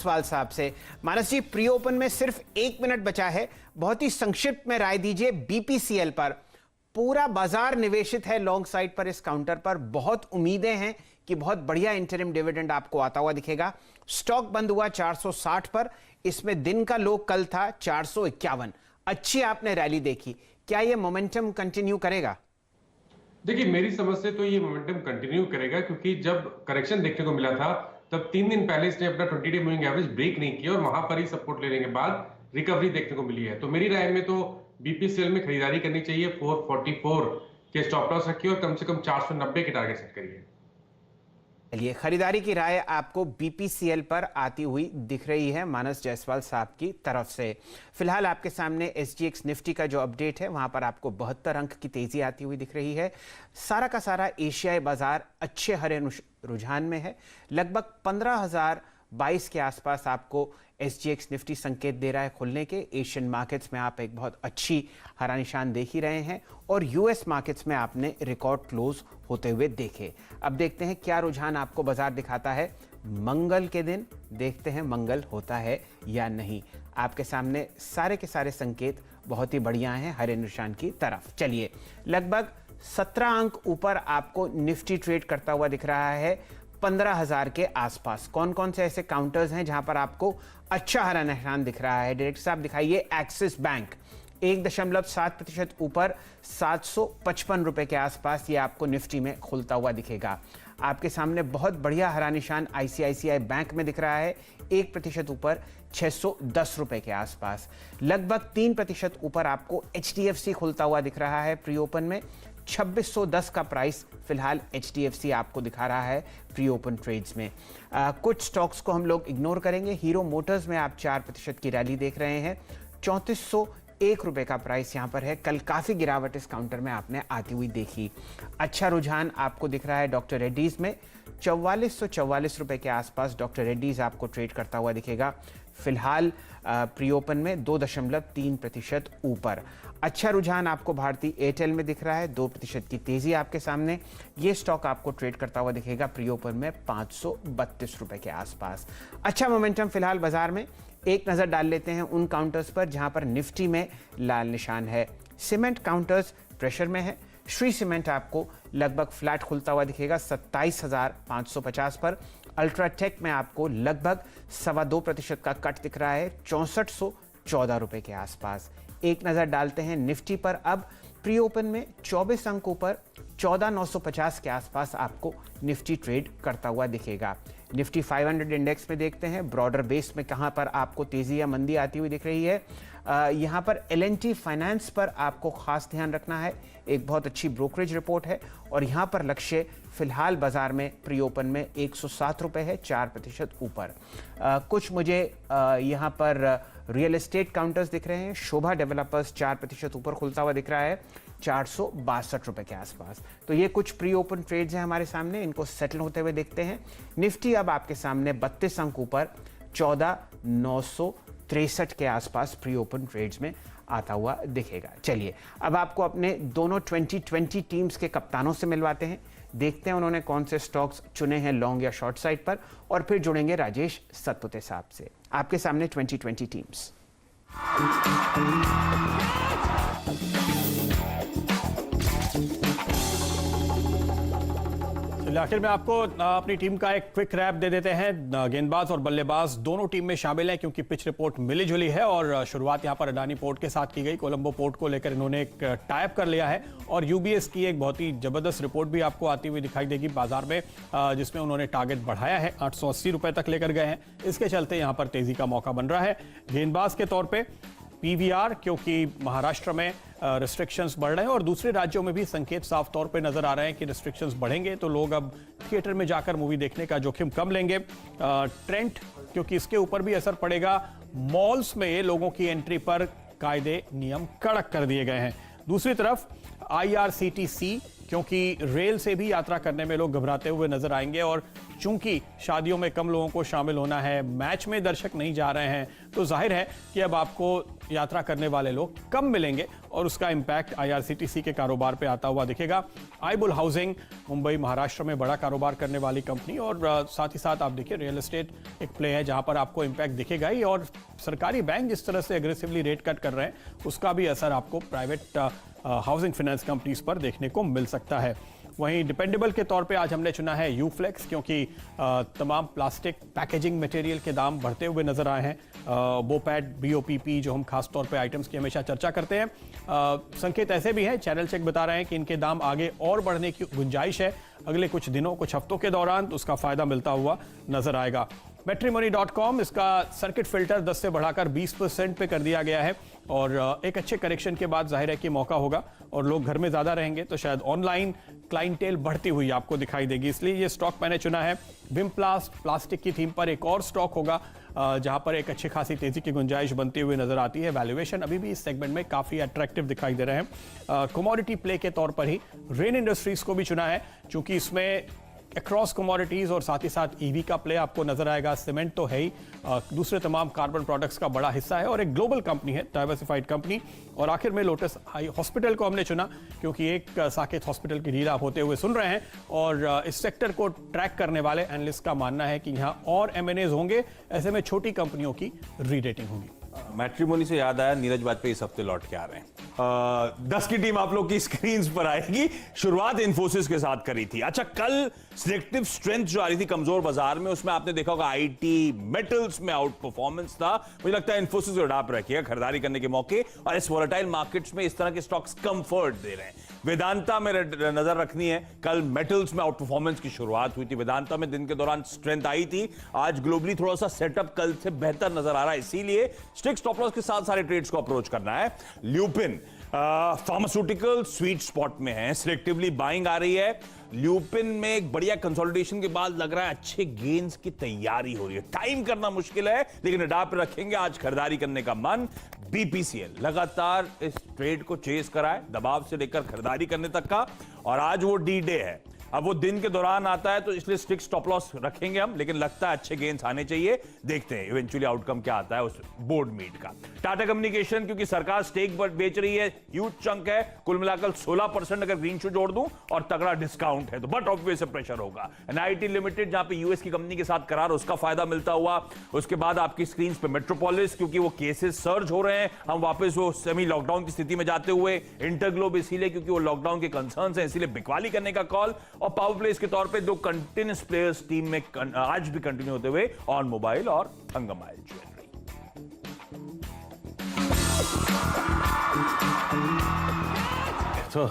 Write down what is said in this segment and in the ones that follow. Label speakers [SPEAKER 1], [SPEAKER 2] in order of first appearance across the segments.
[SPEAKER 1] सवाल साहब से। मानस जी, प्री ओपन में सिर्फ 1 मिनट बचा है, बहुत ही संक्षिप्त में राय दीजिए बीपीसीएल पर। पूरा बाजार निवेशित है लॉन्ग साइड पर, इस काउंटर पर बहुत उम्मीदें हैं कि बहुत बढ़िया इंटरिम डिविडेंड आपको आता हुआ दिखेगा। स्टॉक बंद हुआ 460 पर, इसमें दिन का लो कल था 451। अच्छी आपने रैली देखी, क्या यह मोमेंटम कंटिन्यू करेगा?
[SPEAKER 2] देखिए, मेरी समझ से तो ये मोमेंटम कंटिन्यू करेगा, क्योंकि जब करेक्शन देखने को मिला था तब 3 दिन पहले इसने अपना 20 डे मूविंग एवरेज ब्रेक नहीं किया और वहां पर ही सपोर्ट लेने के बाद रिकवरी देखने को मिली है। तो मेरी राय में तो बीपीसीएल में खरीदारी करनी चाहिए। 444 के स्टॉप लॉस रखिए और कम से कम 490 के टारगेट सेट करिए।
[SPEAKER 1] चलिए, खरीदारी की राय आपको बीपीसीएल पर आती हुई दिख रही है मानस जायसवाल साहब की तरफ से। फिलहाल आपके सामने एसजीएक्स निफ्टी का जो अपडेट है, वहां पर आपको 72 अंक की तेजी आती हुई दिख रही है। सारा का सारा एशियाई बाजार अच्छे हरे रुझान में है। लगभग 15,022 के आसपास आपको एसजीएक्स निफ्टी संकेत दे रहा है खुलने के। एशियन मार्केट्स में आप एक बहुत अच्छी हरा निशान देख ही रहे हैं और यूएस मार्केट्स में आपने रिकॉर्ड क्लोज होते हुए देखे। अब देखते हैं क्या रुझान आपको बाजार दिखाता है मंगल के दिन। देखते हैं मंगल होता है या नहीं। आपके सामने सारे के सारे संकेत बहुत ही बढ़िया हैं हरे निशान की तरफ। चलिए, लगभग 17 अंक ऊपर आपको निफ्टी ट्रेड करता हुआ दिख रहा है 15,000 के आसपास। कौन कौन से ऐसे काउंटर्स हैं जहां पर आपको अच्छा हरा निशान दिख रहा है? डायरेक्टर साहब दिखाइए। एक्सिस बैंक 1.7% ऊपर 755 रुपए के आसपास ये आपको निफ्टी में खुलता हुआ दिखेगा। आपके सामने बहुत बढ़िया हरा निशान आईसीआईसीआई बैंक में दिख रहा है 1% ऊपर 610 रुपए के आसपास। लगभग 3% ऊपर आपको एचडीएफसी खुलता हुआ दिख रहा है प्री ओपन में। 2610 का प्राइस फिलहाल एचडीएफसी आपको दिखा रहा है प्री ओपन ट्रेड्स में। कुछ स्टॉक्स को हम लोग इग्नोर करेंगे। हीरो मोटर्स में आप 4% की रैली देख रहे हैं। 3401 रुपए का प्राइस यहां पर है। कल काफी गिरावट इस काउंटर में आपने आती हुई देखी। अच्छा रुझान आपको दिख रहा है डॉक्टर रेड्डीज में। 4444 रुपए के आसपास डॉक्टर रेड्डीज आपको ट्रेड करता हुआ दिखेगा। फिलहाल प्री ओपन में 2.3% ऊपर। अच्छा रुझान आपको भारतीय एयरटेल में दिख रहा है। 2% की तेजी आपके सामने। ये स्टॉक आपको ट्रेड करता हुआ दिखेगा प्री ओपन में 532 रुपए के आसपास। अच्छा मोमेंटम फिलहाल बाजार में। एक नजर डाल लेते हैं उन काउंटर्स पर जहां पर निफ्टी में लाल निशान है। सीमेंट काउंटर्स प्रेशर में है। श्री सीमेंट आपको लगभग फ्लैट खुलता हुआ दिखेगा 27,550 पर। अल्ट्राटेक में आपको लगभग 2.25% का कट दिख रहा है 6414 रुपए के आसपास। एक नजर डालते हैं निफ्टी पर। अब प्री ओपन में 24 अंक ऊपर 14,950 के आसपास आपको निफ्टी ट्रेड करता हुआ दिखेगा। निफ्टी 500 इंडेक्स में देखते हैं ब्रॉडर बेस में कहां पर आपको तेजी या मंदी आती हुई दिख रही है। यहां पर एल&टी फाइनेंस पर आपको खास ध्यान रखना है। एक बहुत अच्छी ब्रोकरेज रिपोर्ट है और यहां पर लक्ष्य फिलहाल बाजार में प्री ओपन में 107 रुपए है, 4% ऊपर। कुछ मुझे यहां पर रियल एस्टेट काउंटर्स दिख रहे हैं। शोभा डेवलपर्स 4% ऊपर खुलता हुआ दिख रहा है 462 रुपए के आसपास। तो ये कुछ प्री ओपन ट्रेड्स हैं हमारे सामने, इनको सेटल होते हुए देखते हैं। निफ्टी अब आपके सामने 32 अंक ऊपर 14,963 के आसपास प्री ओपन ट्रेड्स में आता हुआ दिखेगा। चलिए, अब आपको अपने दोनों 2020 टीम्स के कप्तानों से मिलवाते हैं। देखते हैं उन्होंने कौन से स्टॉक्स चुने हैं लॉन्ग या शॉर्ट साइड पर, और फिर जुड़ेंगे राजेश सतपुते साहब से। आपके सामने 2020 टीम्स।
[SPEAKER 3] आखिर में आपको अपनी टीम का एक क्विक रैप दे देते हैं। गेंदबाज और बल्लेबाज दोनों टीम में शामिल हैं क्योंकि पिच रिपोर्ट मिली जुली है और शुरुआत यहां पर अडानी पोर्ट के साथ की गई। कोलंबो पोर्ट को लेकर इन्होंने एक टाइप कर लिया है और यूबीएस की एक बहुत ही जबरदस्त रिपोर्ट भी आपको आती हुई दिखाई देगी बाजार में, जिसमें उन्होंने टारगेट बढ़ाया है 880 रुपए तक लेकर गए हैं। इसके चलते यहां पर तेजी का मौका बन रहा है। गेंदबाज के तौर पर पीवीआर, क्योंकि महाराष्ट्र में रिस्ट्रिक्शंस बढ़ रहे हैं और दूसरे राज्यों में भी संकेत साफ तौर पे नजर आ रहे हैं कि रिस्ट्रिक्शंस बढ़ेंगे तो लोग अब थिएटर में जाकर मूवी देखने का जोखिम कम लेंगे। ट्रेंट, क्योंकि इसके ऊपर भी असर पड़ेगा। मॉल्स में लोगों की एंट्री पर कायदे नियम कड़क कर दिए गए हैं। दूसरी तरफ आईआरसीटीसी, क्योंकि रेल से भी यात्रा करने में लोग घबराते हुए नजर आएंगे और चूंकि शादियों में कम लोगों को शामिल होना है, मैच में दर्शक नहीं जा रहे हैं, तो जाहिर है कि अब आपको यात्रा करने वाले लोग कम मिलेंगे और उसका इंपैक्ट आईआरसीटीसी के कारोबार पे आता हुआ दिखेगा। आईबुल हाउसिंग मुंबई महाराष्ट्र में बड़ा कारोबार करने वाली कंपनी और साथ ही साथ आप देखिए रियल एस्टेट एक प्ले है जहां पर आपको इंपैक्ट दिखेगा ही, और सरकारी बैंक जिस तरह से एग्रेसिवली रेट कट कर रहे हैं उसका भी असर आपको प्राइवेट हाउसिंग फाइनेंस कंपनीज पर देखने को मिल सकता है। वहीं डिपेंडेबल के तौर पे आज हमने चुना है यूफ्लेक्स, क्योंकि तमाम प्लास्टिक पैकेजिंग मटेरियल के दाम बढ़ते हुए नजर आए हैं। बोपैड, बीओपीपी जो हम खास तौर पे आइटम्स की हमेशा चर्चा करते हैं, संकेत ऐसे भी हैं, चैनल चेक बता रहे हैं कि इनके दाम आगे और बढ़ने की गुंजाइश है अगले कुछ दिनों, कुछ हफ्तों के दौरान, तो उसका फायदा मिलता हुआ नजर आएगा। Matrimony.com, इसका सर्किट फिल्टर 10 से बढ़ाकर 20% पे कर दिया गया है और एक अच्छे करेक्शन के बाद जाहिर है कि मौका होगा और लोग घर में ज़्यादा रहेंगे तो शायद ऑनलाइन क्लाइंटेल बढ़ती हुई आपको दिखाई देगी, इसलिए ये स्टॉक मैंने चुना है। विमप्लास्ट प्लास्टिक की थीम पर एक और स्टॉक होगा जहां पर एक अच्छी खासी तेजी की गुंजाइश बनती हुई नजर आती है। वैल्यूएशन अभी भी इस सेगमेंट में काफी अट्रैक्टिव दिखाई दे रहे हैं। कमोडिटी प्ले के तौर पर ही रेन इंडस्ट्रीज को भी चुना है, क्योंकि इसमें अक्रॉस कमोडिटीज और साथ ही साथ ईवी का प्ले आपको नजर आएगा। सीमेंट तो है ही, दूसरे तमाम कार्बन प्रोडक्ट्स का बड़ा हिस्सा है और एक ग्लोबल कंपनी है, डाइवर्सिफाइड कंपनी। और आखिर में लोटस आई हॉस्पिटल को हमने चुना क्योंकि एक साकेत हॉस्पिटल की डील आप होते हुए सुन रहे हैं और इस सेक्टर को ट्रैक करने वाले एनालिस्ट का मानना है कि यहाँ और M&As होंगे, ऐसे में छोटी कंपनियों की रीरेटिंग होगी।
[SPEAKER 4] मैट्रिमोनी से याद आया, नीरज वाजपेयी इस हफ्ते लौट के आ रहे हैं। 10 की टीम आप लोग की स्क्रीन पर आएगी। शुरुआत इन्फोसिस के साथ करी थी। अच्छा, कल सिलेक्टिव स्ट्रेंथ जो आ रही थी कमजोर बाजार में, उसमें आपने देखा होगा आईटी मेटल्स में आउट परफॉर्मेंस था। मुझे लगता है इन्फोसिस को अडाप्ट रखिएगा खरीदारी करने के मौके, और इस वोलेटाइल मार्केट्स में इस तरह के स्टॉक्स कंफर्ट दे रहे हैं। वेदांता में नजर रखनी है, कल मेटल्स में आउट परफॉर्मेंस की शुरुआत हुई थी। वेदांता में दिन के दौरान स्ट्रेंथ आई थी, आज ग्लोबली थोड़ा सा सेटअप कल से बेहतर नजर आ रहा है, इसीलिए स्ट्रिक्ट स्टॉप लॉस के साथ सारे ट्रेड्स को अप्रोच करना है। ल्यूपिन फार्मास्यूटिकल स्वीट स्पॉट में है, सिलेक्टिवली बाइंग आ रही है। ल्यूपिन में एक बढ़िया कंसोलिडेशन के बाद लग रहा है अच्छे गेन्स की तैयारी हो रही है। टाइम करना मुश्किल है लेकिन अडाप्ट रखेंगे, आज खरीदारी करने का मन। बीपीसीएल लगातार इस ट्रेड को चेस कराए, दबाव से लेकर खरीदारी करने तक का, और आज वो डी डे है। अब वो दिन के दौरान आता है तो इसलिए स्ट्रिक्ट स्टॉप लॉस रखेंगे हम, लेकिन लगता है अच्छे गेन्स आने चाहिए। देखते हैं इवेंचुअली आउटकम क्या आता है उस बोर्ड मीट का। टाटा कम्युनिकेशन, क्योंकि सरकार स्टेक बेच रही है, ह्यूज चंक है, कुल मिलाकर 16% अगर ग्रीन शू जोड़ दूं और तगड़ा डिस्काउंट है तो बट ऑब्वियस प्रेशर होगा। एनआईटी लिमिटेड, जहां पे यूएस की कंपनी के साथ करार, उसका फायदा मिलता हुआ। उसके बाद आपकी स्क्रीन पे मेट्रोपोलिस, क्योंकि वो केसेस सर्ज हो रहे हैं, हम वापस वो सेमी लॉकडाउन की स्थिति में जाते हुए। इंटरग्लोब इसीलिए क्योंकि वो लॉकडाउन के कंसर्न्स हैं, इसीलिए बिकवाली करने का कॉल। और पावर प्लेस के तौर पे दो कंटिन्यूस प्लेयर्स टीम में आज भी कंटिन्यू होते हुए, ऑन मोबाइल और थंगमाइल ज्वेलरी।
[SPEAKER 5] तो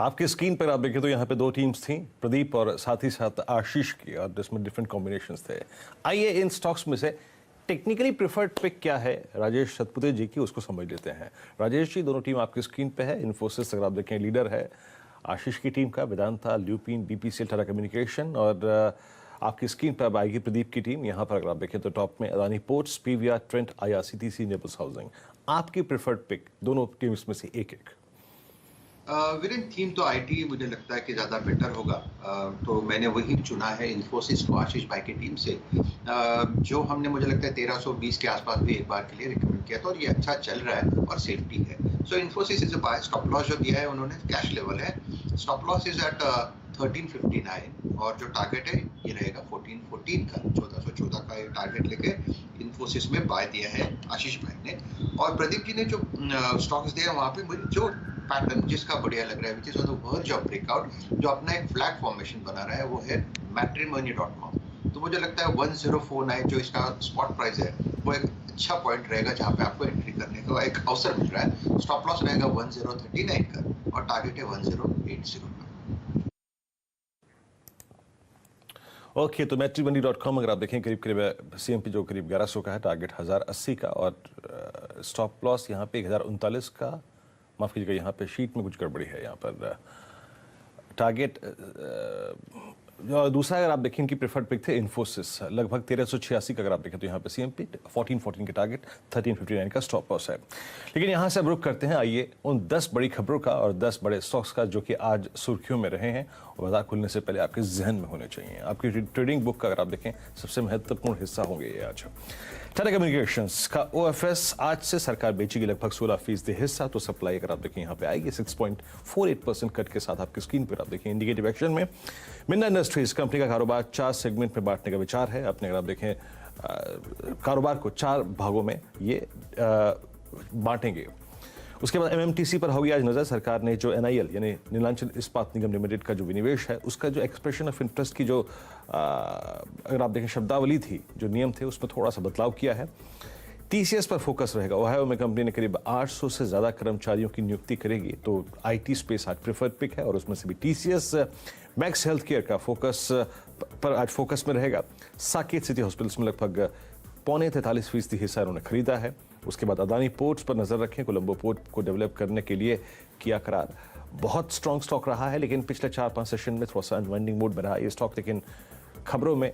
[SPEAKER 5] आपकी स्क्रीन पर आप देखें तो यहाँ पे दो टीम्स थी, प्रदीप और साथ ही साथ आशीष की, और जिसमें डिफरेंट कॉम्बिनेशंस थे। आइए इन स्टॉक्स में से टेक्निकली प्रेफर्ड पिक क्या है राजेश सतपुते जी की, उसको समझ लेते हैं। राजेश जी, दोनों टीम आपकी स्क्रीन पे है। इन्फोसिस अगर आप देखें लीडर है, आशीष की टीम का Vedanta, lupin, BPCL, Tata communication, और आपकी स्क्रीन पर अब आएगी प्रदीप की टीम। यहाँ पर अगर आप देखें तो टॉप में Adani ports, PVR, Trent, IRCTC, नेबल्स हाउसिंग। आपकी प्रेफर्ड पिक दोनों टीम्स में से एक एक।
[SPEAKER 6] विरेन, थीम तो आईटी मुझे लगता है कि ज़्यादा बेटर होगा, तो मैंने वही चुना है इन्फोसिस को आशीष भाई की टीम से, जो हमने मुझे लगता है 1320 के आसपास भी एक बार के लिए रिकमेंड किया था, और ये अच्छा चल रहा है और सेफ्टी है। So Infosys is a buy. Stop loss जो दिया है उन्होंने, कैश लेवल है, स्टॉप लॉस इज एट 1359 और जो टारगेट है ये रहेगा 1414 का, 1414 का ये टारगेट लेके इन्फोसिस में बाय दिया है आशीष भाई ने। और प्रदीप जी ने जो स्टॉक्स दिया वहाँ पे मुझे जो पैटर्न जिसका बढ़िया लग रहा है, which is on the verge of breakout, जो अपना एक फ्लैग फॉर्मेशन बना रहा है, वो है Matrimony.com। तो मुझे लगता है 1049 जो इसका स्पॉट प्राइस है, वो एक अच्छा पॉइंट रहेगा जहाँ पे आपको एंट्री करने का एक अवसर मिल रहा है। स्टॉप लॉस रहेगा 1039 का और टारगेट है 1080 का।
[SPEAKER 5] ओके, तो Matrimony.com अगर आप देखें करीब करीब सीएमपी जो करीब 1100 का है, टारगेट 1080 का, और स्टॉप लॉस यहाँ पे 1039 का। माफ़ कीजिएगा, यहाँ पे शीट में कुछ गड़बड़ी है। यहाँ पर टारगेट दूसरा अगर आप देखें इनकी प्रेफर्ड पिक थे इन्फोसिस, लगभग 1386 का अगर आप देखें तो यहाँ पे सीएमपी 1414 के टारगेट, 1359 का स्टॉप लॉस है। लेकिन यहाँ से अब रुक करते हैं, आइए उन 10 बड़ी खबरों का और 10 बड़े स्टॉक्स का जो कि आज सुर्खियों में रहे हैं और बाजार खुलने से पहले आपके जहन में होने चाहिए। आपकी ट्रेडिंग बुक का अगर आप देखें सबसे महत्वपूर्ण हिस्सा होंगे ये आज। टाटा कम्युनिकेशंस का ओएफएस आज से सरकार बेचेगी लगभग 16% हिस्सा, तो सप्लाई अगर आप देखें यहाँ पे आएगी 6.48% कट के साथ आपकी स्क्रीन पर आप देखें इंडिकेटिव एक्शन में। मिन्ना इंडस्ट्रीज कंपनी का कारोबार 4 सेगमेंट में बांटने का विचार है। अपने अगर आप देखें कारोबार को 4 भागों में ये बांटेंगे। उसके बाद एमएमटीसी पर होगी आज नजर। सरकार ने जो एनआईएल यानी नीलांचल इस्पात निगम लिमिटेड का जो विनिवेश है उसका जो एक्सप्रेशन ऑफ इंटरेस्ट की जो अगर आप देखें शब्दावली थी, जो नियम थे, उसमें थोड़ा सा बदलाव किया है। टीसीएस पर फोकस रहेगा। ओहायो में कंपनी ने करीब 800 से ज्यादा कर्मचारियों की नियुक्ति करेगी, तो आईटी स्पेस आज प्रेफर्ड पिक है और उसमें से भी टीसीएस। मैक्स हेल्थ केयर का फोकस पर आज फोकस में रहेगा। साकेत सिटी हॉस्पिटल्स में लगभग 43.43% हिस्सा उन्होंने खरीदा है। उसके बाद अदानी पोर्ट्स पर नजर रखें। कोलंबो पोर्ट को डेवलप करने के लिए किया करार। बहुत स्ट्रॉन्ग स्टॉक रहा है, लेकिन पिछले 4-5 सेशन में थोड़ा सा अनवाइंडिंग मोड में रहा ये स्टॉक, लेकिन खबरों में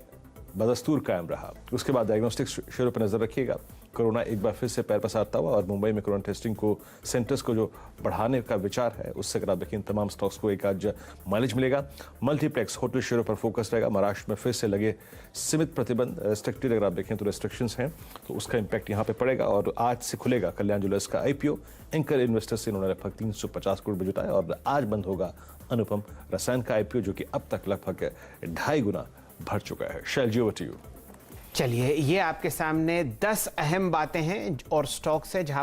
[SPEAKER 5] बदस्तूर कायम रहा। उसके बाद डायग्नोस्टिक्स शेयरों पर नजर रखिएगा। कोरोना एक बार फिर से पैर पसारता हुआ और मुंबई में कोरोना टेस्टिंग को सेंटर्स को जो बढ़ाने का विचार है उससे अगर आप देखें तमाम स्टॉक्स को एक आज माइलेज मिलेगा। मल्टीप्लेक्स होटल शेयरों पर फोकस रहेगा। महाराष्ट्र में फिर से लगे सीमित प्रतिबंध, रेस्ट्रिक्टेड अगर आप देखें तो रेस्ट्रिक्शंस हैं, तो उसका इंपैक्ट यहाँ पे पड़ेगा। और आज से खुलेगा कल्याण ज्वेलर्स का आईपीओ। एंकर इन्वेस्टर्स से इन्होंने लगभग 350 करोड़ जुटाया और आज बंद होगा अनुपम रसायन का आईपीओ, जो कि अब तक लगभग 2.5 गुना बढ़ चुका है। शैलजी, ओवर टू यू।
[SPEAKER 1] चलिए, ये आपके सामने 10 अहम बातें हैं और स्टॉक्स है जहां